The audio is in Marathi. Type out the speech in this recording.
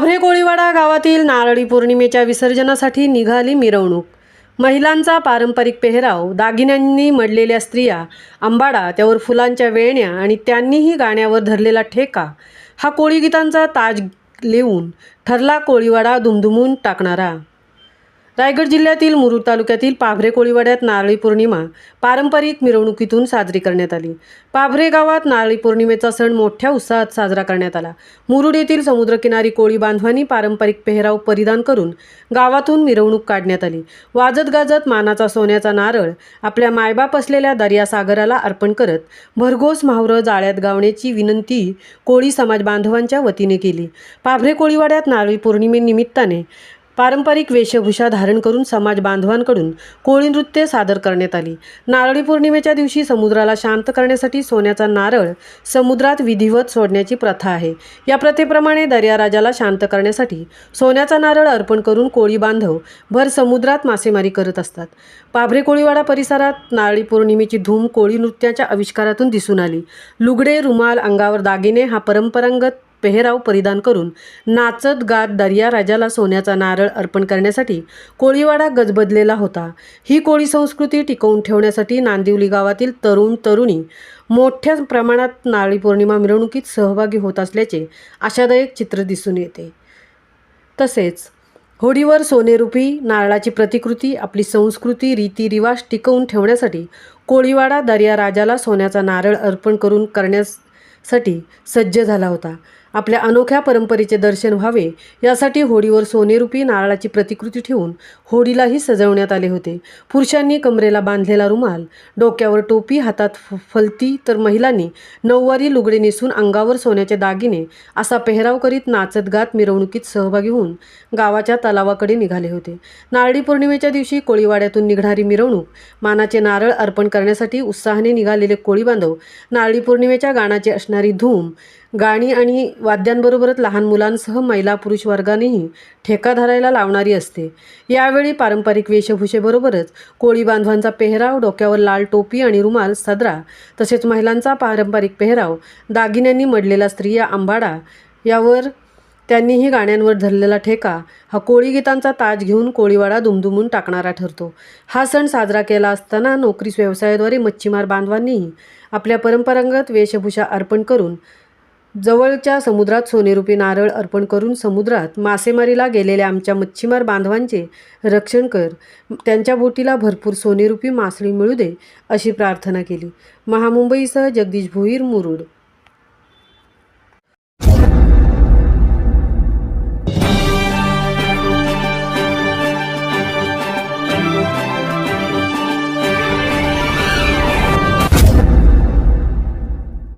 पाभरे कोळीवाडा गावातील नारळी पौर्णिमेच्या विसर्जनासाठी निघाली मिरवणूक। महिलांचा पारंपरिक पेहराव, दागिन्यांनी मडलेल्या स्त्रिया, अंबाडा, त्यावर फुलांच्या वेण्या आणि त्यांनीही गाण्यावर धरलेला ठेका हा कोळी गीतांचा ताज लेवून ठरला कोळीवाडा दुमदुमून टाकणारा। रायगड जिल्ह्यातील मुरुड तालुक्यातील पाभरे कोळीवाड्यात नारळी पौर्णिमा पारंपरिक मिरवणुकीतून साजरी करण्यात आली। पाभरे गावात नारळी पौर्णिमेचा सण मोठ्या उत्साहात साजरा करण्यात आला। मुरुड येथील समुद्रकिनारी कोळी बांधवांनी पारंपरिक पेहराव परिधान करून गावातून मिरवणूक काढण्यात आली। वाजत गाजत मानाचा सोन्याचा नारळ आपल्या मायबाप असलेल्या दर्यासागराला अर्पण करत भरघोस म्हावरं जाळ्यात गावण्याची विनंती कोळी समाज बांधवांच्या वतीने केली। पाभरे कोळीवाड्यात नारळी पौर्णिमेनिमित्ताने पारंपरिक वेशभूषा धारण करून समाज बांधवांकडून कोळी नृत्य सादर करण्यात आली। नारळी पौर्णिमेच्या दिवशी समुद्राला शांत करण्यासाठी सोन्याचा नारळ समुद्रात विधिवत सोडण्याची प्रथा आहे। या प्रथेप्रमाणे दर्याराजाला शांत करण्यासाठी सोन्याचा नारळ अर्पण करून कोळी बांधव भर समुद्रात मासेमारी करत असतात। पाभरे कोळीवाडा परिसरात नारळी पौर्णिमेची धूम कोळी नृत्याच्या आविष्कारातून दिसून आली। लुगडे, रुमाल, अंगावर दागिने हा परंपरागत पेहराव परिधान करून नाचत गात दर्या राजाला सोन्याचा नारळ अर्पण करण्यासाठी कोळीवाडा गजबजलेला होता। ही कोळी संस्कृती टिकवून ठेवण्यासाठी नांदिवली गावातील तरुण तरुणी मोठ्या प्रमाणात नारळी पौर्णिमा मिरवणुकीत सहभागी होत असल्याचे आशादायक चित्र दिसून येते। तसेच होडीवर सोनेरूपी नारळाची प्रतिकृती आपली संस्कृती रीतिरिवाज टिकवून ठेवण्यासाठी कोळीवाडा दर्या राजाला सोन्याचा नारळ अर्पण करण्यासाठी सज्ज झाला होता। आपल्या अनोख्या परंपरेचे दर्शन व्हावे यासाठी होडीवर सोनेरूपी नारळाची प्रतिकृती ठेवून होडीलाही सजवण्यात आले होते। पुरुषांनी कमरेला बांधलेला रुमाल, डोक्यावर टोपी, हातात फलती, तर महिलांनी नऊवारी लुगडे नेसून अंगावर सोन्याचे दागिने असा पेहराव करीत नाचत गात मिरवणुकीत सहभागी होऊन गावाच्या तलावाकडे निघाले होते। नारळी पौर्णिमेच्या दिवशी कोळीवाड्यातून निघणारी मिरवणूक मानाचे नारळ अर्पण करण्यासाठी उत्साहाने निघालेले कोळी बांधव नारळी पौर्णिमेच्या गाण्याची असणारी धूम, गाणी आणि वाद्यांबरोबरच लहान मुलांसह महिला पुरुष वर्गानेही ठेका धरायला लावणारी असते। यावेळी पारंपरिक वेशभूषेबरोबरच कोळी बांधवांचा पेहराव, डोक्यावर लाल टोपी आणि रुमाल सदरा, तसेच महिलांचा पारंपरिक पेहराव, दागिन्यांनी मडलेला स्त्रिया, अंबाडा, यावर त्यांनीही गाण्यांवर धरलेला ठेका हा कोळी गीतांचा ताज घेऊन कोळीवाडा दुमदुमून टाकणारा ठरतो। हा सण साजरा केला असताना नोकरी व्यवसायाद्वारे मच्छीमार बांधवांनीही आपल्या परंपरागत वेशभूषा अर्पण करून जवळच्या समुद्रात सोनेरूपी नारळ अर्पण करून समुद्रात मासेमारीला गेलेल्या आमच्या मच्छीमार बांधवांचे रक्षण कर, त्यांच्या बोटीला भरपूर सोनेरूपी मासळी मिळू दे अशी प्रार्थना केली। महामुंबईसह जगदीश भोईर, मुरुड।